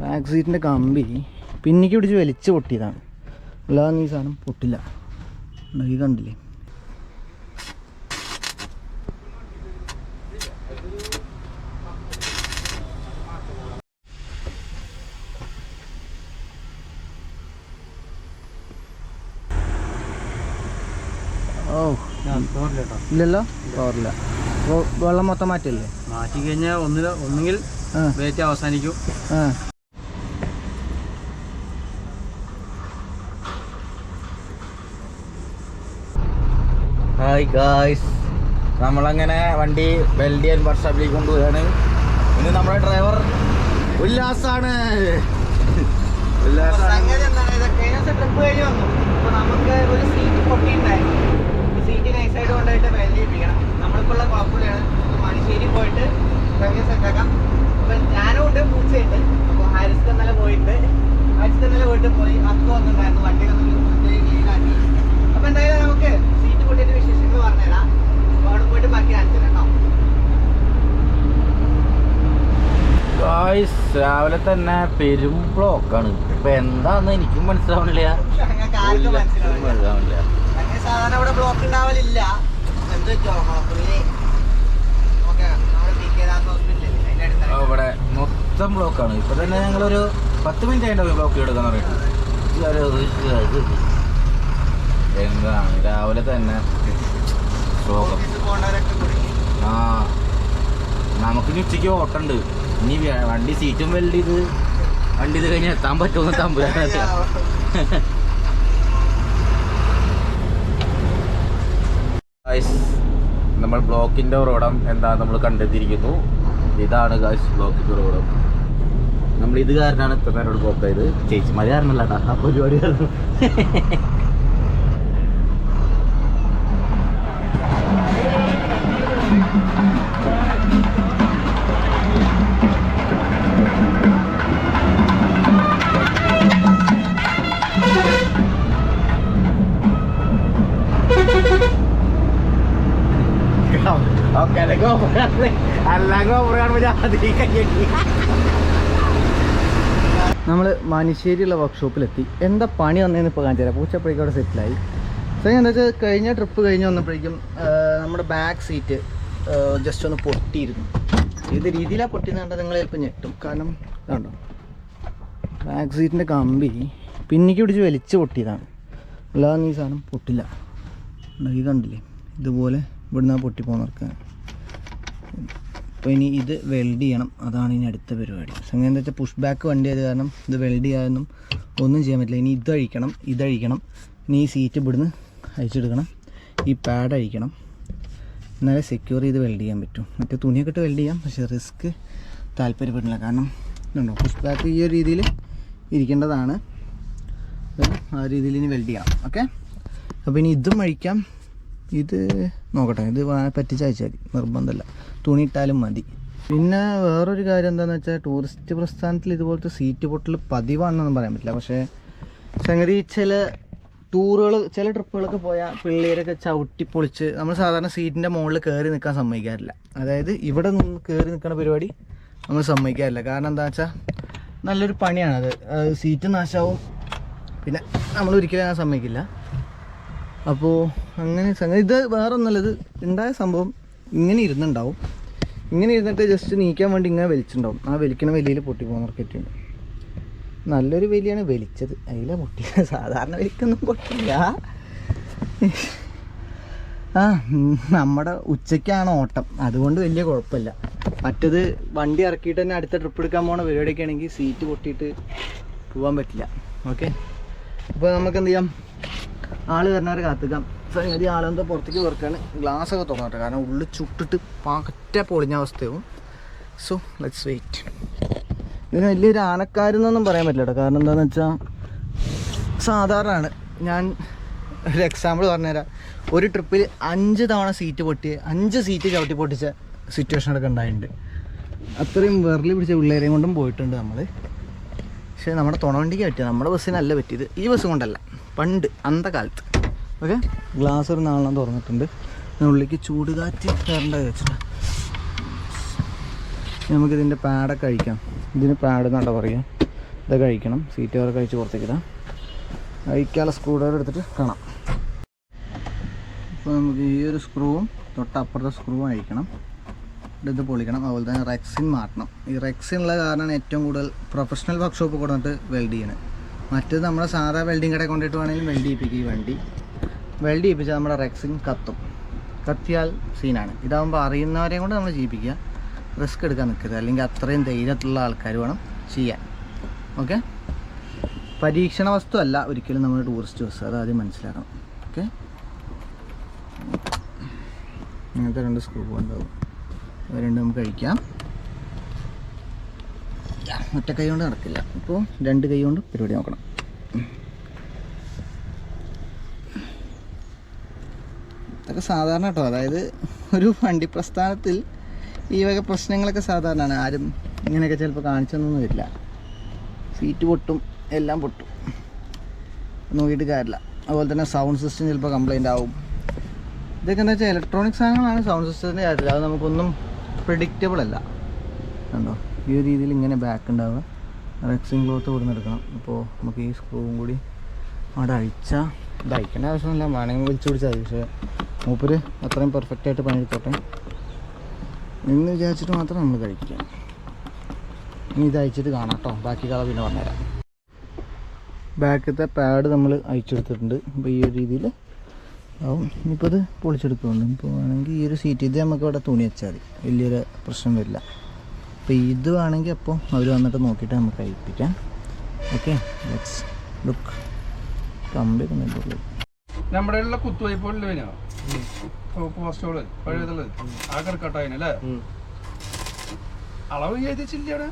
Back സീറ്റിൻ്റെ കമ്പി പിന്നിക്ക് പിടിച്ച് വലിച്ച് പൊട്ടിയതാണ്, അല്ലാതെ ഈ സാധനം പൊട്ടില്ല. ഈ കണ്ടില്ലേ? ഓ ഇല്ലല്ലോ, പവറില്ല. അപ്പോൾ വെള്ളം മൊത്തം മാറ്റില്ലേ? മാറ്റി കഴിഞ്ഞാൽ ഒന്നുകിൽ വെയിറ്റ് അവസാനിക്കും. ഹായ് ഗായ്സ്, നമ്മളങ്ങനെ വണ്ടി വെൽഡ് ചെയ്യാൻ വർക്ക്ഷോപ്പിലേക്ക് കൊണ്ടുപോവുകയാണ്. ഇന്ന് നമ്മുടെ ഡ്രൈവർ ഉല്ലാസാണ്. നമുക്ക് ഒരു സീറ്റ് പൊട്ടിയിട്ടുണ്ടായിരുന്നു. സീറ്റ് നൈസായിട്ട് കൊണ്ടുപോയിട്ട് വെൽഡ് ചെയ്യിപ്പിക്കണം. നമ്മളിപ്പോൾ ഉള്ള കുഴപ്പമില്ലാണ്. മണിശ്ശേരി പോയിട്ട് സെറ്റാക്കാം. അപ്പം ഞാനും ഉണ്ട്, പൂച്ചയുണ്ട്. അപ്പോൾ ഹാരിസ് ഇന്നലെ പോയിട്ട് പോയി അക്ക വന്നിട്ടുണ്ടായിരുന്നു. വണ്ടി ക്ലീനാക്കി. അപ്പം എന്തായാലും നമുക്ക് സീറ്റ് പൊട്ടിയിട്ട് വിശേഷങ്ങൾ പറഞ്ഞുതരാം. അപ്പോൾ അവിടെ പോയിട്ട് ബാക്കി കാണിച്ചു തരാം. ഗായ്സ്, രാവിലെ തന്നെ പെരും ബ്ലോക്കാണ്. ഇപ്പൊ എന്താന്ന് എനിക്കും മനസ്സിലാവണില്ല. സാധാരണ ഇവിടെ ബ്ലോക്ക് ഉണ്ടാവലില്ല. ഇവിടെ മൊത്തം ബ്ലോക്കാണ്. ഇപ്പൊ തന്നെ ഞങ്ങളൊരു 10 മിനിറ്റ് ആയിട്ട് ബ്ലോക്ക് എടുക്കാൻ പറയുന്നത്. എന്താണ് രാവിലെ തന്നെ ബ്ലോക്ക്? ആ, നമുക്കിനി ഉച്ചയ്ക്ക് ഓട്ടമുണ്ട്. ഇനി വണ്ടി സീറ്റും വെൽഡ് ചെയ്ത് വണ്ടി ഇത് കഴിഞ്ഞ് എത്താൻ പറ്റുമെന്ന് തമ്പുരാനല്ല. നമ്മൾ ബ്ലോക്കിന്റെ ഉറവിടം എന്താ നമ്മൾ കണ്ടെത്തിയിരിക്കുന്നു. ഇതാണ് ഗായ്സ് ബ്ലോക്കിന്റെ ഉറവിടം. നമ്മൾ ഇത് കാരണമാണ് ഇത്ര നേരോട് ബ്ലോക്ക് ആയത്. ചേച്ചിമാര് കാരണമല്ല കേട്ടോ, ആ പരിപാടി കാരണം. നമ്മൾ മനുശ്ശേരിയുള്ള വർക്ക്ഷോപ്പിലെത്തി. എന്താ പണി വന്നതെന്ന് ഇപ്പോൾ കാണിച്ചു തരാം. പൂച്ചപ്പോഴേക്കും അവിടെ സെറ്റിലായി. സോ എന്താ വെച്ചാൽ കഴിഞ്ഞ ട്രിപ്പ് കഴിഞ്ഞ് വന്നപ്പോഴേക്കും നമ്മുടെ ബാക്ക് സീറ്റ് ജസ്റ്റ് ഒന്ന് പൊട്ടിയിരുന്നു. ഏത് രീതിയിലാണ് പൊട്ടിയെന്നുണ്ട് നിങ്ങൾ ചിലപ്പോൾ ഞെട്ടും. കാരണം ഇതുണ്ടോ, ബാക്ക് സീറ്റിൻ്റെ കമ്പി പിന്നിക്ക് പിടിച്ച് വലിച്ച് പൊട്ടിയതാണ്, അല്ലാതെ ഈ സാധനം പൊട്ടില്ല. ഈ കണ്ടില്ലേ, ഇതുപോലെ ഇവിടുന്ന് പൊട്ടിപ്പോന്നവർക്ക്. അപ്പോൾ ഇനി ഇത് വെൽഡ് ചെയ്യണം, അതാണ് ഇനി അടുത്ത പരിപാടി. അങ്ങനെ എന്താ വെച്ചാൽ പുഷ് ബാക്ക് വണ്ടി ആയത് കാരണം ഇത് വെൽഡ് ചെയ്യാനൊന്നും ഒന്നും ചെയ്യാൻ പറ്റില്ല. ഇനി ഇതഴിക്കണം. ഇനി ഈ സീറ്റ് ഇവിടുന്ന് അഴിച്ചെടുക്കണം, ഈ പാഡ് അഴിക്കണം, എന്നാലേ സെക്യൂർ ചെയ്ത് വെൽഡ് ചെയ്യാൻ പറ്റും. മറ്റേ തുണിയൊക്കെ ഇട്ട് വെൽഡ് ചെയ്യാം, പക്ഷേ റിസ്ക് താല്പര്യപ്പെടില്ല. കാരണം ഇതുണ്ടോ, പുഷ് ബാക്ക് ഈ ഒരു രീതിയിൽ ഇരിക്കേണ്ടതാണ്. ആ രീതിയിൽ ഇനി വെൽഡ് ചെയ്യണം. ഓക്കെ, അപ്പോൾ ഇനി ഇതും അഴിക്കാം. ഇത് നോക്കട്ടെ, ഇത് പറ്റിച്ചയച്ചാൽ മതി, നിർബന്ധമല്ല, തുണി ഇട്ടാലും മതി. പിന്നെ വേറൊരു കാര്യം എന്താണെന്ന് വെച്ചാൽ ടൂറിസ്റ്റ് പ്രസ്ഥാനത്തിൽ ഇതുപോലത്തെ സീറ്റ് പൊട്ടൽ പതിവാണെന്നൊന്നും പറയാൻ പറ്റില്ല. പക്ഷേ സംഗതി ചില ട്രിപ്പുകളൊക്കെ പോയാൽ പിള്ളേരൊക്കെ ചവിട്ടി പൊളിച്ച് നമ്മൾ സാധാരണ സീറ്റിൻ്റെ മുകളിൽ കയറി നിൽക്കാൻ സമ്മതിക്കാറില്ല. അതായത് ഇവിടെ നിന്ന് കയറി നിൽക്കുന്ന പരിപാടി നമ്മൾ സമ്മതിക്കാറില്ല. കാരണം എന്താ വെച്ചാൽ നല്ലൊരു പണിയാണത്. സീറ്റ് നാശമാവും, പിന്നെ നമ്മൾ ഒരിക്കലും ഞാൻ സമ്മതിക്കില്ല. അപ്പോൾ അങ്ങനെ സംഗതി ഇത് വേറെ ഒന്നുമല്ല. ഇത് ഉണ്ടായ സംഭവം ഇങ്ങനെ ഇരുന്നുണ്ടാവും. ഇങ്ങനെ ഇരുന്നിട്ട് ജസ്റ്റ് നീക്കാൻ വേണ്ടി ഇങ്ങനെ വലിച്ചിട്ടുണ്ടാവും. ആ വലിക്കണ വലിയിൽ പൊട്ടി പോകുന്നവർക്കൊക്കെയുണ്ട്. നല്ലൊരു വലിയാണ് വലിച്ചത്, അതിലാണ് പൊട്ടിയത്. സാധാരണ വലിക്കൊന്നും പൊട്ടില്ല. നമ്മുടെ ഉച്ചയ്ക്കാണ് ഓട്ടം, അതുകൊണ്ട് വലിയ കുഴപ്പമില്ല. മറ്റത് വണ്ടി ഇറക്കിയിട്ട് തന്നെ അടുത്ത ട്രിപ്പ് എടുക്കാൻ പോകുന്ന പരിപാടിയൊക്കെ ആണെങ്കിൽ സീറ്റ് പൊട്ടിയിട്ട് പോകാൻ പറ്റില്ല. ഓക്കെ, അപ്പോൾ നമുക്ക് എന്ത് ചെയ്യാം, ആൾ വരുന്നവരെ കാത്തിക്കാം. സംഗതി ആളെന്തോ പുറത്തേക്ക് വെറുക്കാണ്. ഗ്ലാസ്സൊക്കെ തുറന്നോട്ടെ, കാരണം ഉള്ളിൽ ചുട്ടിട്ട് പറ്റ പൊളിഞ്ഞ അവസ്ഥയാവും. So let's wait. ഇതിന് വലിയൊരു ആനക്കാരെന്നൊന്നും പറയാൻ പറ്റില്ല കേട്ടോ. കാരണം എന്താണെന്ന് വെച്ചാൽ സാധാരണയാണ്. ഞാൻ ഒരു എക്സാമ്പിൾ പറഞ്ഞുതരാം. ഒരു ട്രിപ്പിൽ 5 തവണ സീറ്റ് പൊട്ടിയ 5 സീറ്റ് ചവിട്ടി പൊട്ടിച്ച സിറ്റുവേഷനൊക്കെ ഉണ്ടായിട്ടുണ്ട്. അത്രയും വെറലി പിടിച്ച പിള്ളേരെയും കൊണ്ടും പോയിട്ടുണ്ട് നമ്മൾ. പക്ഷേ നമ്മുടെ തുണവണ്ടിക്ക് പറ്റിയത്, നമ്മുടെ ബസ്സിനല്ല പറ്റിയത്. ഈ ബസ് കൊണ്ടല്ല, പണ്ട് അന്തകാലത്ത്. ഓക്കെ, ഗ്ലാസ് ഒരു 4 തുറന്നിട്ടുണ്ട്. ഉള്ളിലേക്ക് ചൂടുകാറ്റ് കയറേണ്ട വെച്ചിട്ട് നമുക്കിതിൻ്റെ പാഡൊക്കെ അഴിക്കാം. ഇതിന് പാഡ് എന്നാണ് പറയുക. ഇതൊക്കെ അഴിക്കണം. സീറ്റ് കവറൊക്കെ അഴിച്ച് പുറത്തേക്ക് ഇടാം. അഴിക്കാനുള്ള സ്ക്രൂ ഡ്രൈവർ എടുത്തിട്ട് കാണാം. അപ്പോൾ നമുക്ക് ഈ ഒരു സ്ക്രൂവും തൊട്ടപ്പുറത്തെ സ്ക്രൂവും അഴിക്കണം. ഇത് പൊളിക്കണം. അതുപോലെ തന്നെ റെക്സിൻ മാറ്റണം. ഈ റെക്സിനുള്ള കാരണമാണ് ഏറ്റവും കൂടുതൽ പ്രൊഫഷണൽ വർക്ക്ഷോപ്പ് കൊണ്ടിട്ട് വെൽഡ് ചെയ്യണത്. മറ്റേത് നമ്മുടെ സാധാ വെൽഡിങ് കടയിൽ കൊണ്ടിട്ട് വേണമെങ്കിലും വെൽഡ് ചെയ്യിപ്പിക്കും. ഈ വണ്ടി വെൽഡ് ചെയ്യിപ്പിച്ചാൽ നമ്മുടെ റെക്സിൻ കത്തും. കത്തിയാൽ സീനാണ്. ഇതാകുമ്പോൾ അറിയുന്നവരെയും കൊണ്ട് നമ്മൾ ചെയ്യിപ്പിക്കുക. റിസ്ക് എടുക്കാൻ നിൽക്കരുത്. അല്ലെങ്കിൽ അത്രയും ധൈര്യത്തിലുള്ള ആൾക്കാർ വേണം ചെയ്യാൻ. ഓക്കെ, പരീക്ഷണ വസ്തു അല്ല ഒരിക്കലും നമ്മൾ ടൂറിസ്റ്റ് ബസ്, അത് ആദ്യം മനസ്സിലാക്കണം. ഓക്കെ, ഇങ്ങനത്തെ 2 സ്ക്രൂ ഉണ്ടാവും. അത് 2 നമുക്ക് കഴിക്കാം. ഒറ്റ കൈ കൊണ്ട് നടക്കില്ല. ഇപ്പോൾ 2 കൈ കൊണ്ട് പരിപാടി നോക്കണം. ഇതൊക്കെ സാധാരണ കേട്ടോ. അതായത് ഒരു വണ്ടി പ്രസ്ഥാനത്തിൽ ഈ വക പ്രശ്നങ്ങളൊക്കെ സാധാരണയാണ്. ആരും ഇങ്ങനെയൊക്കെ ചിലപ്പോൾ കാണിച്ചൊന്നും വരില്ല. സീറ്റ് പൊട്ടും, എല്ലാം പൊട്ടും, നോക്കിയിട്ട് കാര്യമില്ല. അതുപോലെ തന്നെ സൗണ്ട് സിസ്റ്റം ചിലപ്പോൾ കംപ്ലൈൻ്റ് ആവും. ഇതൊക്കെ എന്താ വെച്ചാൽ ഇലക്ട്രോണിക് സാധനങ്ങളാണ്. സൗണ്ട് സിസ്റ്റത്തിൻ്റെ കാര്യത്തിൽ അത് നമുക്കൊന്നും പ്രിഡിക്റ്റബിൾ അല്ല. കണ്ടോ, ഈ ഒരു രീതിയിൽ ഇങ്ങനെ ബാക്ക് ഉണ്ടാവുക. റെക്സിൻ ക്ലോത്ത് ഇവിടെ നിന്ന് എടുക്കണം. അപ്പോൾ നമുക്ക് ഈ സ്ക്രൂവും കൂടി അവിടെ അഴിച്ചാൽ ഇത് അഴിക്കേണ്ട ആവശ്യമില്ല, വേണമെങ്കിൽ വിളിച്ചു പിടിച്ചാൽ മതി. പക്ഷേ മൂപ്പര് അത്രയും പെർഫെക്റ്റായിട്ട് പണിയെടുത്തോട്ടെ എന്ന് വിചാരിച്ചിട്ട് മാത്രം നമ്മൾ കഴിക്കുക. ഇനി ഇത് അയച്ചിട്ട് കാണാം കേട്ടോ. ബാക്കി കഥ പിന്നെ പറഞ്ഞുതരാം. ബാക്കത്തെ പാഡ് നമ്മൾ അയച്ചെടുത്തിട്ടുണ്ട്. അപ്പോൾ ഈ ഒരു രീതിയിൽ ആവും. ഇനിയിപ്പോൾ ഇത് പൊളിച്ചെടുക്കുന്നുണ്ട്. ഇപ്പോൾ വേണമെങ്കിൽ ഈ ഒരു സീറ്റ് ഇത് നമുക്ക് ഇവിടെ തുണി വെച്ചാൽ മതി, വലിയൊരു പ്രശ്നം വരില്ല. അപ്പോൾ ഇത് വേണമെങ്കിൽ അപ്പോൾ അവർ വന്നിട്ട് നോക്കിയിട്ട് നമുക്ക് അയപ്പിക്കാം. Okay, let's look. കമ്പിയൊക്കെ ഉള്ളൂ. നമ്മുടെ കുത്തുവയ്പോ പോസ്റ്റോള് പഴയതുള്ളത് ആ കിടക്കട്ടല്ലേ അളവ് ചെയ്തില്ല.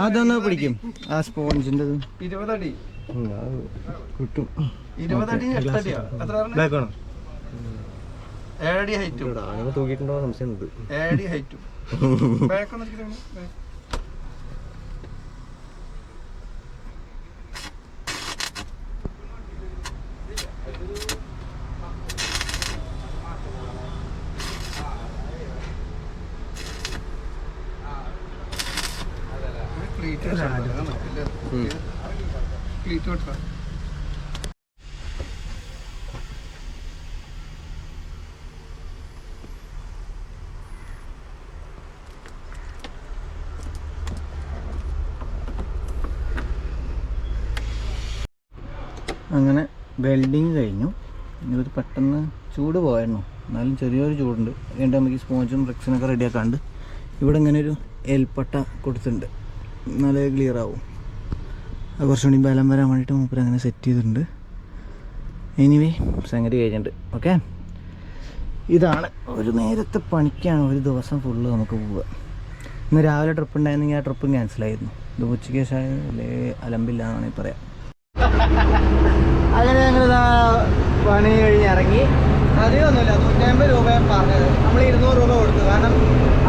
അതൊന്ന് പിടിക്കും ആ സ്പോഞ്ചിൻ്റെ 20 അടി കിട്ടും. 20 അടി 8 അടിയാ എത്ര? 7 അടി ഹൈറ്റും തൂക്കിയിട്ടുണ്ടോ സംശയം. 7 അടി ഹൈറ്റും ബാക്കൊന്ന് അങ്ങനെ വെൽഡിങ് കഴിഞ്ഞു. ഇനിയൊരു പെട്ടെന്ന് ചൂട് പോയായിരുന്നു, എന്നാലും ചെറിയൊരു ചൂടുണ്ട്. അതുകൊണ്ട് നമുക്ക് ഈ സ്പോഞ്ചും റെക്സിനൊക്കെ റെഡിയാക്കാണ്ട് ഇവിടെ ഇങ്ങനെ ഒരു എൽപ്പട്ട കൊടുത്തിട്ടുണ്ട്. നല്ല ക്ലിയർ ആവും. അത് കുറച്ചുകൂടി ബലം വരാൻ വേണ്ടിയിട്ട് മൂപ്പര് അങ്ങനെ സെറ്റ് ചെയ്തിട്ടുണ്ട്. എനിവേ സംഗതി കഴിഞ്ഞിട്ടുണ്ട്. ഓക്കെ, ഇതാണ് ഒരു നേരത്തെ പണിക്കാണ് ഒരു ദിവസം ഫുള്ള് നമുക്ക് പോവുക. ഇന്ന് രാവിലെ ട്രിപ്പ് ഉണ്ടായിരുന്നെങ്കിൽ ആ ട്രിപ്പും ക്യാൻസലായിരുന്നു. ഇത് ഉച്ചയ്ക്ക് ശേഷം വലിയ അലമ്പില്ല എന്നാണ് പറയാം. അങ്ങനെ ഞങ്ങളിതാ പണി കഴിഞ്ഞ് ഇറങ്ങി. അധികമൊന്നുമില്ല, 150 രൂപയും പറഞ്ഞത്. നമ്മൾ 200 രൂപ കൊടുത്തു. കാരണം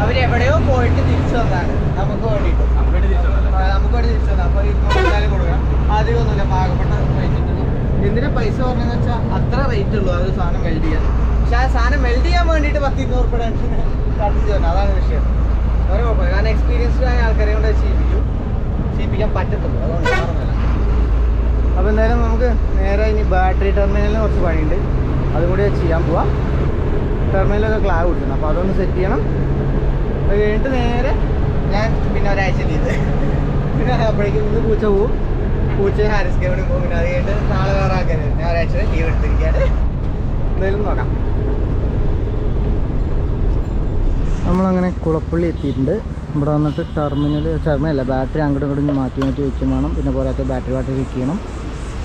അവരെവിടെയോ പോയിട്ട് തിരിച്ചു വന്നതാണ് നമുക്ക് വേണ്ടിയിട്ട്. നമുക്ക് വേണ്ടി തിരിച്ചു വന്നത്. അപ്പോൾ 200 കൊടുക്കണം. അധികമൊന്നുമില്ല, പാകപ്പെട്ട റേറ്റ് ഉള്ളൂ. എന്തിനാ പൈസ പറഞ്ഞതെന്ന് വെച്ചാൽ അത്ര റേറ്റ് ഉള്ളൂ ആ ഒരു സാധനം വെൽഡ് ചെയ്യാൻ. പക്ഷെ ആ സാധനം വെൽഡ് ചെയ്യാൻ വേണ്ടിയിട്ട് 10-200 രൂപ ടെൻഷന് കട്ടിച്ച് തന്നെ. അതാണ് വിഷയം. വേറെ കുഴപ്പമില്ല. കാരണം എക്സ്പീരിയൻസ്ഡ് ആയ ആൾക്കാരെ കൊണ്ട് ചെയ്യിപ്പിക്കാൻ പറ്റത്തുള്ളൂ. അതുകൊണ്ട് സാറൊന്നുമല്ല. അപ്പോൾ എന്തായാലും നമുക്ക് നേരെ ഇനി ബാറ്ററി ടെർമിനലിന് കുറച്ച് പണിയുണ്ട്, അതും കൂടി ചെയ്യാൻ പോവാം. ടെർമിനലൊക്കെ ക്ലാവ് കൊടുക്കണം. അപ്പോൾ അതൊന്ന് സെറ്റ് ചെയ്യണം. അത് കഴിഞ്ഞിട്ട് നേരെ ഞാൻ പിന്നെ ഒരാഴ്ച ചെയ്ത് പിന്നെ അപ്പോഴേക്കും ഇന്ന് പൂച്ച പോവും. പൂച്ച ഹാരിസ് കേവിന് പോകും. പിന്നെ അത് കഴിഞ്ഞിട്ട് നാളെ വേറെ ആക്കാൻ ഞാൻ ഒരാഴ്ച ലീവ് എടുത്തിരിക്കുകയാണ്. എന്തായാലും നോക്കാം. നമ്മളങ്ങനെ കുളപ്പള്ളി എത്തിയിട്ടുണ്ട്. ഇവിടെ വന്നിട്ട് ടെർമിനൽ ബാറ്ററി അങ്ങോട്ടും ഇങ്ങോട്ടും മാറ്റി വയ്ക്കും വേണം. പിന്നെ പോരാത്ത ബാറ്ററി ഫിറ്റ് ചെയ്യണം.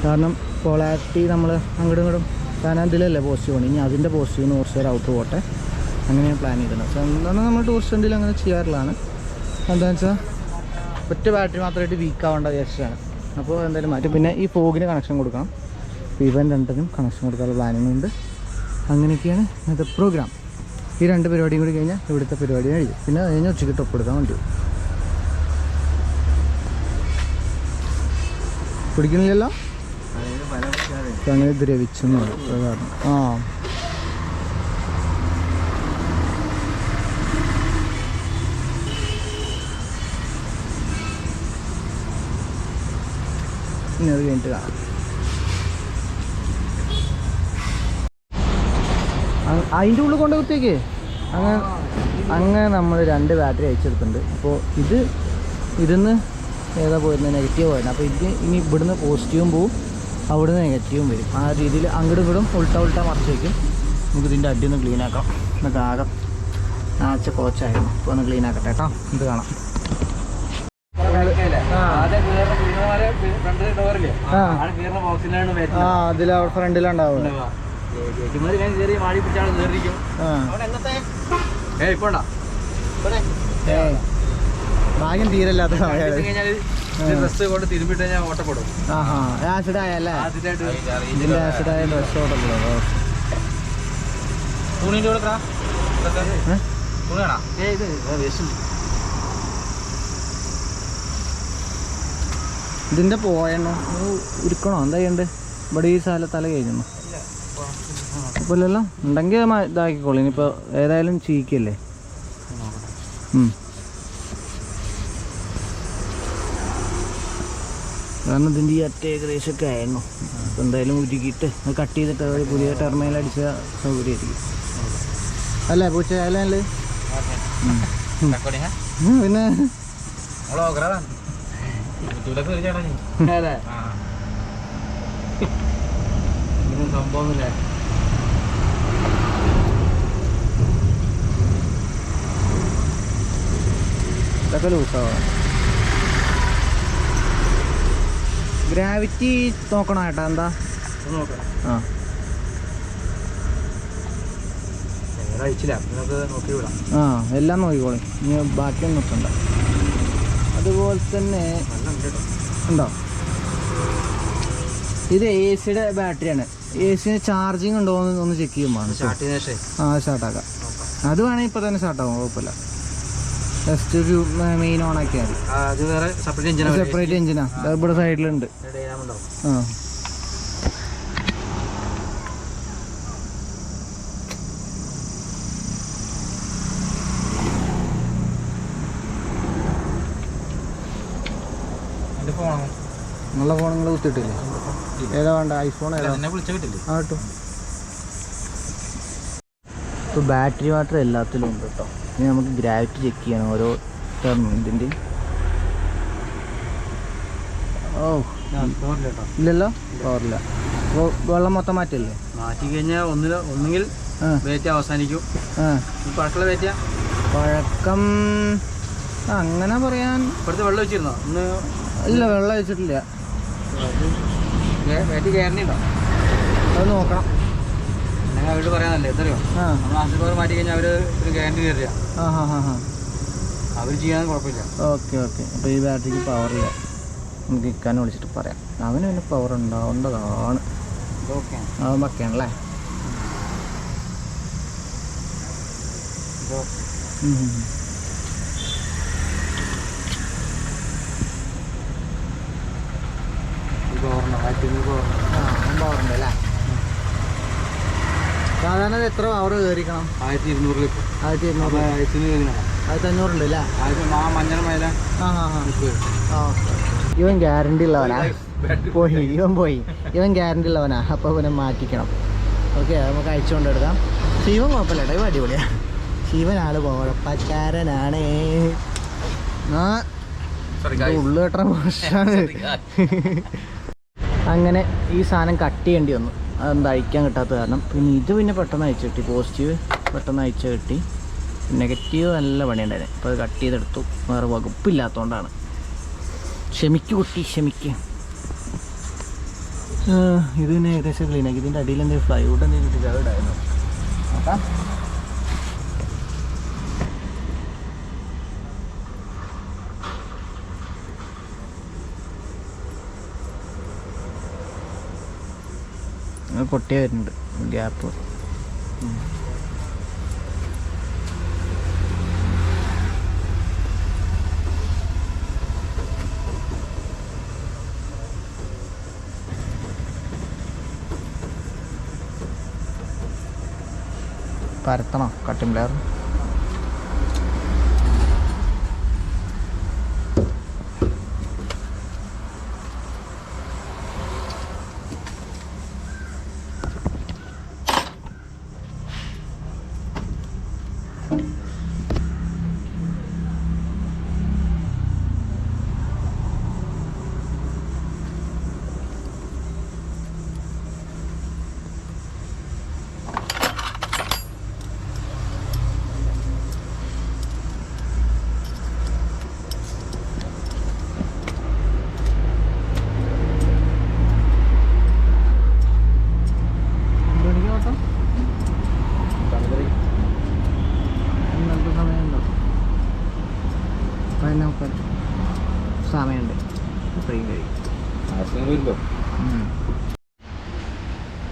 കാരണം പോളാരിറ്റി നമ്മൾ അങ്ങോട്ടും ഇങ്ങോട്ടും കാരണം ഇതിലല്ലേ പോസിറ്റീവ് ആണ്. ഇനി അതിൻ്റെ പോസിറ്റീവിന് കുറച്ച് നേരം ഔട്ട് പോട്ടെ, അങ്ങനെയാണ് പ്ലാൻ ചെയ്തിട്ടുണ്ട്. സോ എന്താണ് നമ്മൾ ടൂറിസ്റ്റ് വണ്ടിയിൽ അങ്ങനെ ചെയ്യാറുള്ളതാണ്. എന്താണെന്ന് വെച്ചാൽ ഒറ്റ ബാറ്ററി മാത്രമായിട്ട് വീക്ക് ആവേണ്ട വിചാരിച്ചാണ്. അപ്പോൾ എന്തായാലും മാറ്റും. പിന്നെ ഈ ഫോഗിന് കണക്ഷൻ കൊടുക്കണം. അപ്പോൾ ഇവൻ രണ്ടിനും കണക്ഷൻ കൊടുക്കാനുള്ള പ്ലാനിങ് ഉണ്ട്. അങ്ങനെയൊക്കെയാണ് ഇന്നത്തെ പ്രോഗ്രാം. ഈ 2 പരിപാടിയും കൂടി കഴിഞ്ഞാൽ ഇവിടുത്തെ പരിപാടി കഴിയും. പിന്നെ കഴിഞ്ഞ ഉച്ചയ്ക്ക് ടൊപ്പ് എടുക്കാൻ വേണ്ടി പിടിക്കണില്ലല്ലോ. അങ്ങനെ ദ്രവിച്ചെന്ന് പറയും. ആ ഇനി അത് കഴിഞ്ഞിട്ട് കാണാം. അതിൻ്റെ ഉള്ളിൽ കൊണ്ട് കുത്തിയേക്ക് അങ്ങനെ നമ്മൾ 2 ബാറ്ററി അയച്ചെടുത്തിട്ടുണ്ട്. അപ്പോൾ ഇതിന്ന് ഏതാ പോയിരുന്നത്, നെഗറ്റീവ് പോയിരുന്നു. അപ്പോൾ ഇത് ഇനി ഇവിടുന്ന് പോസിറ്റീവും പോവും, അവിടുന്ന് നെഗറ്റീവും വരും. ആ രീതിയിൽ അങ്ങോട്ടും ഇങ്ങോട്ടും ഉൾട്ട മറിച്ച് വയ്ക്കും. നമുക്ക് ഇതിൻ്റെ അടി ഒന്ന് ക്ലീൻ ആക്കാം. എന്നൊക്കെ ആകെ ആച്ച കോച്ചായിരുന്നു. ഇപ്പോൾ ഒന്ന് ക്ലീൻ ആക്കട്ടെ കേട്ടോ. ഇത് കാണാം. അതിൽ അവിടെ ഫ്രണ്ടിലുണ്ടാവും. ഭാഗ്യം തീരല്ലാത്ത ഡ്രസ് കൊണ്ട് തിരുമ്പിട്ട് ഞാൻ ഓട്ടപ്പെടും. ആസിഡ് ആയല്ലേ, ഇതിന്റെ ആസിഡ് ആയ ഡ്രസ് ഓട്ടപ്പെടും. തുണിന്റെ തുണിയാണോ ഇത് വേസ്റ്റ്? ഇതിന്റെ പോയണ്ണോ ഉരുക്കണോ എന്താ ചെയ്യണ്ടേ? ഇവിടെ ഈ തല കഴിഞ്ഞു അപ്പോൾ ഇല്ലല്ലോ, ഉണ്ടെങ്കിൽ ഇതാക്കിക്കോളൂ. ഇനിയിപ്പോൾ ഏതായാലും ചീക്കല്ലേ. കാരണം ഇതിൻ്റെ ഈ അറ്റ ഏകദേശമൊക്കെ ആയിരുന്നു. അപ്പോൾ എന്തായാലും ഉരുക്കിയിട്ട് അത് കട്ട് ചെയ്തിട്ട് ഒരു പുതിയ ടെർമൈൽ അടിച്ച സൗകര്യമായിരിക്കും അല്ലേ പൂച്ച അല്ലേ? പിന്നെ സംഭവമില്ല. ഇതൊക്കെ ലൂസാവാം. ഗ്രാവിറ്റി നോക്കണം ഏട്ടാ. എന്താ ആ ആ എല്ലാം നോക്കിക്കോളി. ഇനി ബാക്കിയൊന്നും നോക്കണ്ട. അതുപോലെ തന്നെ ഉണ്ടോ, ഇത് എ സിയുടെ ബാറ്ററിയാണ്. എ സിന് ചാർജിങ് ഉണ്ടോ എന്ന് ഒന്ന് ചെക്ക് ചെയ്യുമ്പോൾ സ്റ്റാർട്ടാക്കാം. അത് വേണമെങ്കിൽ ഇപ്പോൾ തന്നെ സ്റ്റാർട്ടാകും, കുഴപ്പമില്ല. ജസ്റ്റ് ഒരു മെയിൻ ഓൺ ആക്കിയാൽ മതി. സെപ്പറേറ്റ് എഞ്ചിനാ ഇവിടെ സൈഡിലുണ്ട്. ആ നല്ല ഫോൺ നിങ്ങൾ കുത്തിയിട്ടില്ലേ? ഏതാ വേണ്ട, ഐഫോൺ ഏതാ? ആ കേട്ടോ. ഇപ്പോൾ ബാറ്ററി വാട്ടർ എല്ലാത്തിലും ഉണ്ട് കേട്ടോ. ഇനി നമുക്ക് ഗ്രാവിറ്റി ചെക്ക് ചെയ്യണം ഓരോ ഇതിൻ്റെ. ഓ ഇല്ലല്ലോ, പവറില്ല. അപ്പോൾ വെള്ളം മൊത്തം മാറ്റില്ലേ? മാറ്റി കഴിഞ്ഞാൽ ഒന്നുകിൽ വേറ്റ അവസാനിക്കും. പഴക്കമുള്ള വേറ്റ പഴക്കം അങ്ങനെ പറയാൻ. ഇപ്പോഴത്തെ വെള്ളം വെച്ചിരുന്നോ? ഇല്ല, വെള്ളം വെച്ചിട്ടില്ല. വേറ്റ ഗ്യാരണ്ടി ഉണ്ടോ? അത് നോക്കണം. ഞങ്ങൾ അവരോട് പറയാനല്ലേ എത്രയോ നമ്മൾ 5 പവർ മാറ്റി കഴിഞ്ഞാൽ അവർ ഒരു ഗ്യാരണ്ടി തരിക. അവർ ചെയ്യാൻ കുഴപ്പമില്ല. Okay okay. അപ്പോൾ ഈ ബാറ്ററിക്ക് പവറില്ല. നമുക്ക് ഇക്കാനെ വിളിച്ചിട്ട് പറയാം. അവന് പിന്നെ പവർ ഉണ്ടാവേണ്ടതാണ്. അവൻ വയ്ക്കാണല്ലേ. പവറുണ്ട് അല്ലേ? സാധാരണ എത്ര പവർ കയറിക്കണം? 1200. 1200. 1500 ഉണ്ട് അല്ലേ? മഞ്ഞൾ മൈല. ഇവൻ ഗ്യാരണ്ടി ഉള്ളവനാ. ഇവൻ ഗ്യാരണ്ടി ഉള്ളവനാ. അപ്പോൾ ഇവനെ മാറ്റിക്കണം. ഓക്കെ, നമുക്ക് അയച്ചുകൊണ്ട് എടുക്കാം. ശിവൻ കുഴപ്പമില്ല കേട്ടോ, ഇവ അടിപൊളിയാണ്. ശിവൻ ആള് കുഴപ്പക്കാരനാണ്. ഉള്ളു കെട്ടണ മോശമാണ്. അങ്ങനെ ഈ സാധനം കട്ട് ചെയ്യേണ്ടി വന്നു. അതെന്താ അഴിക്കാൻ കിട്ടാത്ത കാരണം. പിന്നെ ഇത് പിന്നെ പെട്ടെന്ന് അയച്ചു കിട്ടി. പോസിറ്റീവ് പെട്ടെന്ന് അയച്ചു കിട്ടി. നെഗറ്റീവ് നല്ല പണിയുണ്ടായിരുന്നു. അപ്പോൾ അത് കട്ട് ചെയ്തെടുത്തു. വേറെ വകുപ്പില്ലാത്തതുകൊണ്ടാണ്. ക്ഷമിക്കു കുട്ടി, ക്ഷമിക്കുക. ഇത് പിന്നെ ഏകദേശം ക്ലീനാക്കി. ഇതിൻ്റെ അടിയിൽ എന്തെങ്കിലും ഫ്ലൈവുഡ് എന്തെങ്കിലും കിട്ടി അത് ഇടായിരുന്നു. നോക്കാം. പൊട്ടിയ വരുന്നുണ്ട് ഗ്യാപ്പ്. പരത്തണോ cutting layer? നമുക്ക് സമയമുണ്ട് ഇപ്പോഴും കഴിയും.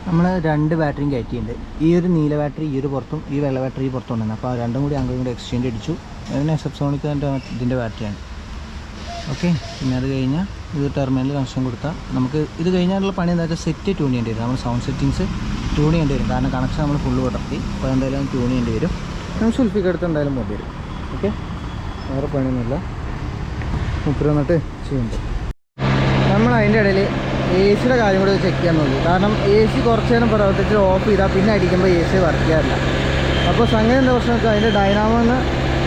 നമ്മൾ 2 ബാറ്ററിയും കയറ്റിയിട്ടുണ്ട്. ഈ ഒരു നീല ബാറ്ററി ഈ ഒരു പുറത്തും ഈ വെള്ള ബാറ്ററി ഈ പുറത്തും ഉണ്ടായിരുന്നു. അപ്പോൾ രണ്ടും കൂടി അങ്ങോട്ടും കൂടി എക്സ്ചേഞ്ച് അടിച്ചു. അതിന് സബ്സോണിക്കിൻ്റെ ഇതിൻ്റെ ബാറ്ററിയാണ്. ഓക്കെ, പിന്നെ അത് കഴിഞ്ഞാൽ ഇത് ടെർമിനൽ കണക്ഷൻ കൊടുത്താൽ നമുക്ക് ഇത് കഴിഞ്ഞാലുള്ള പണി എന്താ വെച്ചാൽ സെറ്റ് ട്യൂൺ ചെയ്യേണ്ടി വരും. നമ്മൾ സൗണ്ട് സെറ്റിങ്സ് ട്യൂൺ ചെയ്യേണ്ടി വരും. കാരണം കണക്ഷൻ നമ്മൾ ഫുള്ള് പടർത്തി. അപ്പോൾ എന്തായാലും ട്യൂൺ ചെയ്യേണ്ടി വരും. നമുക്ക് സുൽഫിക്ക് എടുത്ത് എന്തായാലും പോകേണ്ടി വരും. ഓക്കെ, വേറെ പണിയൊന്നുമില്ല. മുപ്പര് വന്നിട്ട് ചെയ്യുന്നുണ്ട്. നമ്മൾ അതിൻ്റെ ഇടയിൽ AC കാര്യം കൂടെ ചെക്ക് ചെയ്യാൻ നോക്കി. കാരണം AC കുറച്ച് നേരം പ്രവർത്തിച്ച് ഓഫ് ചെയ്താൽ പിന്നെ അടിക്കുമ്പോൾ AC വർക്ക് ചെയ്യാറില്ല. അപ്പോൾ സംഗതി എന്താ പ്രശ്നം വെച്ചാൽ അതിൻ്റെ ഡൈനാമോന്ന്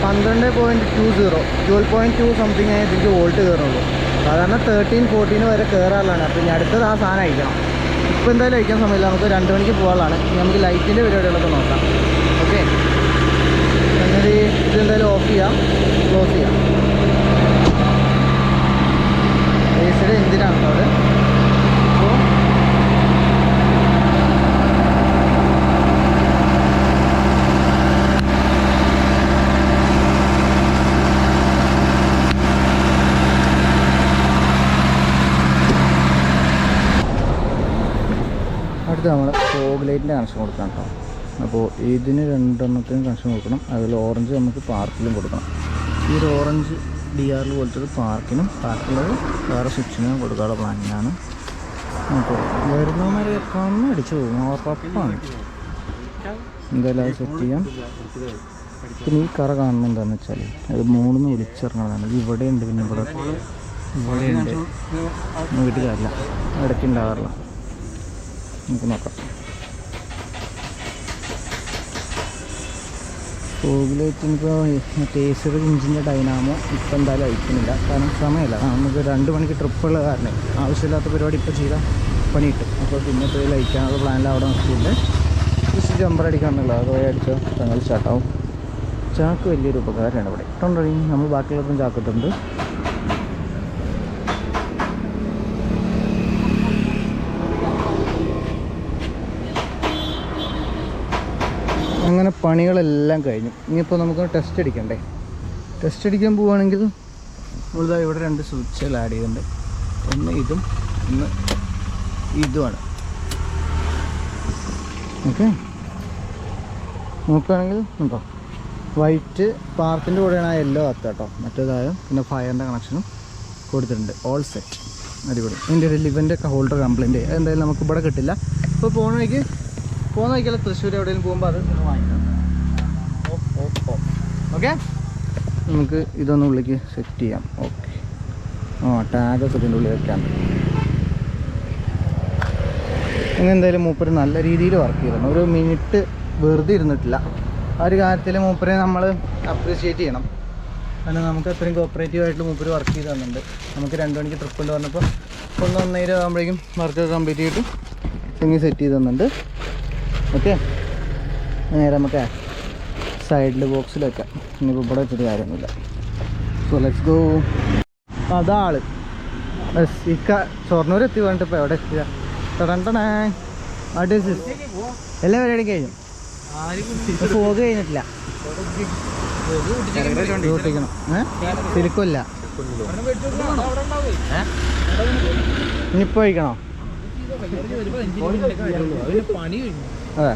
12.20 12.2 സംതിങ് ആയി ഇതിലേക്ക് വോൾട്ട് കയറുള്ളൂ. സാധാരണ 13, 14 വരെ കയറാറുള്ളതാണ്. അപ്പോൾ ഇനി അടുത്തത് ആ സാധനം അയക്കണം. ഇപ്പോൾ എന്തായാലും അയക്കാൻ സമയമില്ല. നമുക്ക് 2 മണിക്ക് പോകാനുള്ളതാണ്. നമുക്ക് ലൈറ്റിൻ്റെ പരിപാടികളൊക്കെ നോക്കാം. ഓക്കെ, അങ്ങനെ ഇതെന്തായാലും ഓഫ് ചെയ്യാം, ക്ലോസ് ചെയ്യാം. AC എഞ്ചിനാണ് കേട്ടോ അത്. അടുത്ത് നമ്മൾ ഫോഗ് ലൈറ്റിൻ്റെ കണക്ഷൻ കൊടുക്കണം കേട്ടോ. അപ്പോൾ ഇതിന് 2 എണ്ണത്തിനും കണക്ഷൻ കൊടുക്കണം. അതിൽ ഓറഞ്ച് നമുക്ക് പാർക്കിലും കൊടുക്കണം. ഈ ഒരു ഓറഞ്ച് DR പോലത്തത് പാർക്കിനും, പാർക്കിലുള്ളത് വേറെ സ്വിച്ചിനും കൊടുക്കാനുള്ള പ്ലാനിനാണ്. അപ്പോൾ വരുന്നവന്മാരെ കണ്ണ് അടിച്ചു പോകും, ഉറപ്പാണ്. എന്തായാലും അത് സെറ്റ് ചെയ്യാം. പിന്നെ ഈ കറ കാണുന്നത് എന്താണെന്ന് വെച്ചാൽ അത് 3 വിളിച്ചിറങ്ങുന്നതാണ്. ഇത് ഇവിടെ ഉണ്ട്, പിന്നെ ഇവിടെ ഉണ്ട്. വീട്ടിൽ കാര്യമില്ല, ഇടയ്ക്ക് ഉണ്ടാകാറില്ല. നമുക്ക് നോക്കാം. ഫോഗ് ലൈറ്റിനിപ്പോൾ മറ്റേ AC ഇഞ്ചിൻ്റെ ഡൈനാമോ ഇപ്പം എന്തായാലും അയക്കുന്നില്ല. കാരണം സമയമില്ല. നമുക്ക് 2 മണിക്ക് ട്രിപ്പുള്ള കാരണം ആവശ്യമില്ലാത്ത പരിപാടി ഇപ്പോൾ ചെയ്താൽ പണി കിട്ടും. അപ്പോൾ പിന്നെ പോയി ലയിക്കാനുള്ള പ്ലാനിൽ അവിടെ നിർത്തിയിട്ട് ജസ്റ്റ് ജമ്പർ അടിക്കാനുള്ള അത് പോയി അടിച്ചോ തങ്ങൾ സ്റ്റാർട്ടാവും. ചാക്ക് വലിയൊരു ഉപകാരമാണ് ഇവിടെ. ഇട്ടുണ്ടോ നമ്മൾ ബാക്കിയുള്ളതും ചാക്കിട്ടുണ്ട്. അങ്ങനെ പണികളെല്ലാം കഴിഞ്ഞു. ഇനിയിപ്പോൾ നമുക്ക് ടെസ്റ്റ് അടിക്കണ്ടേ. ടെസ്റ്റ് അടിക്കാൻ പോവുകയാണെങ്കിൽ നമ്മളിതാ ഇവിടെ 2 സ്വിച്ചുകൾ ആഡ് ചെയ്തിട്ടുണ്ട്. ഒന്ന് ഇതും ഒന്ന് ഇതുമാണ്. ഓക്കെ, നോക്കുകയാണെങ്കിൽ ഉണ്ടോ വൈറ്റ് പാർക്കിൻ്റെ കൂടെയാണ് ആ യെല്ലോ കത്ത് കേട്ടോ. മറ്റേതായ പിന്നെ ഫയറിൻ്റെ കണക്ഷനും കൊടുത്തിട്ടുണ്ട്. ഓൾ സെറ്റ്, അടിപൊളി. ഇതിൻ്റെ ഒരു ലിവൻ്റെ ഒക്കെ ഹോൾഡർ കംപ്ലയിൻറ്റ് എന്തായാലും നമുക്ക് ഇവിടെ കിട്ടില്ല. ഇപ്പോൾ പോകുന്ന വഴിക്കല്ല തൃശ്ശൂർ എവിടെയെങ്കിലും പോകുമ്പോൾ അത് വാങ്ങിക്കണം. ഓക്കെ, നമുക്ക് ഇതൊന്ന് ഉള്ളിലേക്ക് സെറ്റ് ചെയ്യാം. ഓക്കെ, ടാഗൊക്കെ ഇതിൻ്റെ ഉള്ളിൽ വെക്കാം. ഇങ്ങനെ എന്തായാലും മൂപ്പര് നല്ല രീതിയിൽ വർക്ക് ചെയ്തിരുന്നു. ഒരു മിനിറ്റ് വെറുതെ ഇരുന്നിട്ടില്ല. ആ ഒരു കാര്യത്തിൽ മൂപ്പരെ നമ്മൾ അപ്രീഷിയേറ്റ് ചെയ്യണം. കാരണം നമുക്ക് അത്രയും കോപ്പറേറ്റീവായിട്ട് മൂപ്പര് വർക്ക് ചെയ്ത് തന്നിട്ടുണ്ട്. നമുക്ക് 2 മണിക്ക് ട്രിപ്പ് ഉണ്ട് പറഞ്ഞപ്പോൾ 1:30 ആകുമ്പോഴേക്കും വർക്ക് കംപ്ലീറ്റ് ചെയ്തിട്ട് ഇങ്ങനെ സെറ്റ് ചെയ്ത് തന്നിട്ടുണ്ട്. ഓക്കെ, നേരെ നമുക്ക് സൈഡിൽ ബോക്സിൽ വെക്കാം. ഇനിയിപ്പോൾ ഇവിടെ വെച്ചിട്ട് കാര്യമൊന്നുമില്ല. So let's go. അതാള് ഇക്ക ഷൊർണൂർ എത്തി പറഞ്ഞിട്ട് ഇപ്പോൾ എവിടെ എത്തിയ എല്ലാ പരിപാടിയും കഴിഞ്ഞു. ഫോഗ് കഴിഞ്ഞിട്ടില്ല. ഓട്ടിക്കണം. സിലിക്കില്ല. ഇനിയിപ്പോൾ കഴിക്കണോ? അതെ,